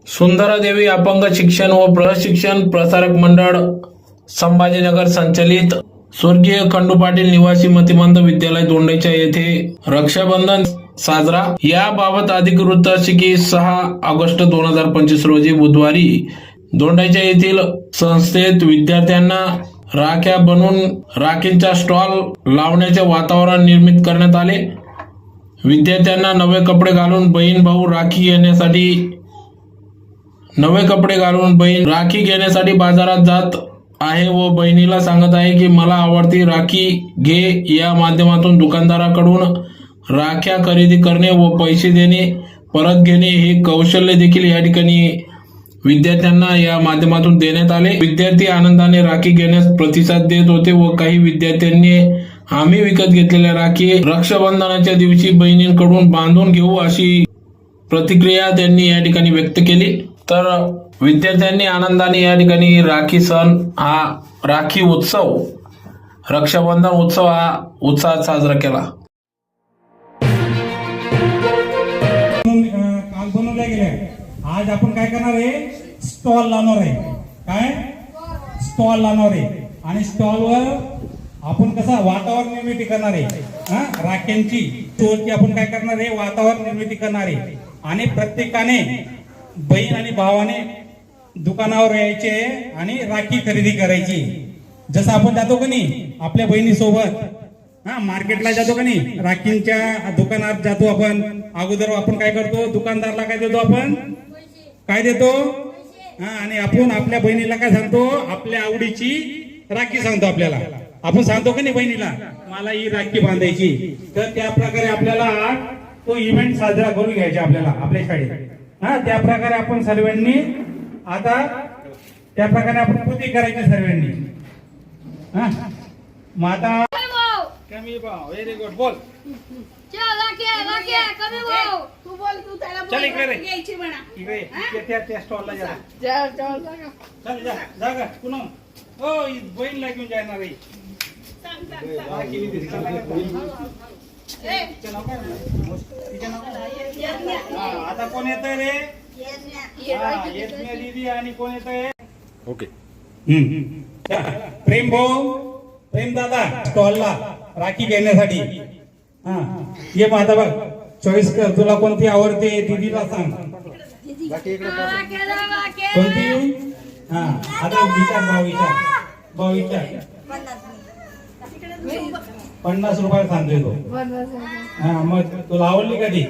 सुंदरादेवी अपंग शिक्षण व प्रशिक्षण प्रसारक मंडळ संभाजीनगर संचलित स्वर्गीय खंडू पाटील निवासी मतिमंद विद्यालय दोंडाईचा येथे रक्षाबंधन साजरा। याबाबत अधिक वृत्त असे की 6 ऑगस्ट 2025 रोजी बुधवारी दोंडाईचा येथील संस्थेत विद्यार्थ्यांना राख्या बनवून राखींचा स्टॉल लावण्याचे वातावरण निर्मित करण्यात आले। विद्यार्थ्यांना नवे कपडे घालून बहीण राखी घेण्यासाठी बाजारात जात आहे व बहिणीला सांगत आहे की मला आवडती राखी घे। या माध्यमातून दुकानदाराकडून राख्या खरेदी करणे व पैसे देणे परत घेणे हे कौशल्य देखील या ठिकाणी विद्यार्थ्यांना या माध्यमातून देण्यात आले। विद्यार्थी आनंदाने राखी घेण्यास प्रतिसाद देत होते व काही विद्यार्थ्यांनी आम्ही विकत घेतलेल्या राखी रक्षाबंधनाच्या दिवशी बहिणींकडून बांधून घेऊ अशी प्रतिक्रिया त्यांनी या ठिकाणी व्यक्त केली। तर विद्यार्थ्यांनी आनंदाने या ठिकाणी राखी सण हा राखी उत्सव रक्षाबंधन उत्सव हा उत्साहात साजरा केला। काल बनवल्या गेल्या। आज आपण काय करणार आहे, स्टॉल लावणार आहे। काय स्टॉल लावणार आहे आणि स्टॉलवर आपण कसा वातावरण निर्मिती करणार आहे। राख्यांची स्टोरची आपण काय करणार आहे, वातावरण निर्मिती करणार आहे आणि प्रत्येकाने बहीण आणि भावाने दुकानावर यायचे आणि राखी खरेदी करायची। जसं आपण जातो का नाही आपल्या बहिणी सोबत मार्केटला जातो का नाही, राखींच्या दुकानात जातो आपण। अगोदर आपण काय करतो, दुकानदारला काय देतो, आपण काय देतो आणि आपण आपल्या बहिणीला काय सांगतो, आपल्या आवडीची राखी सांगतो। आपल्याला आपण सांगतो का नाही बहिणीला मला ही राखी बांधायची। तर त्या प्रकारे आपल्याला तो इव्हेंट साजरा करून घ्यायचा आपल्याला आपल्या शाळेत। त्या प्रकारे आपण सर्वांनी आता त्या प्रकारे आपण कृती करायची सर्वांनी। मग आता कमी भाव व्हेरी गुड बोल चल इकडे रे, इकडे त्या स्टॉलला जा चल जा पुन्हा हो बहीणला घेऊन जाणार आहे। आता कोण येत रे, दीदी आणि कोण येत ओके प्रेम भाऊ प्रेम दादा स्टॉलला राखी घेण्यासाठी। ये माझा बघ चॉईस कर, तुला कोणती आवडते दीदीला सांग कोणती। आता भाऊ विचार 50 रुपये सांगतोय तो। मग तुला आवडली कधी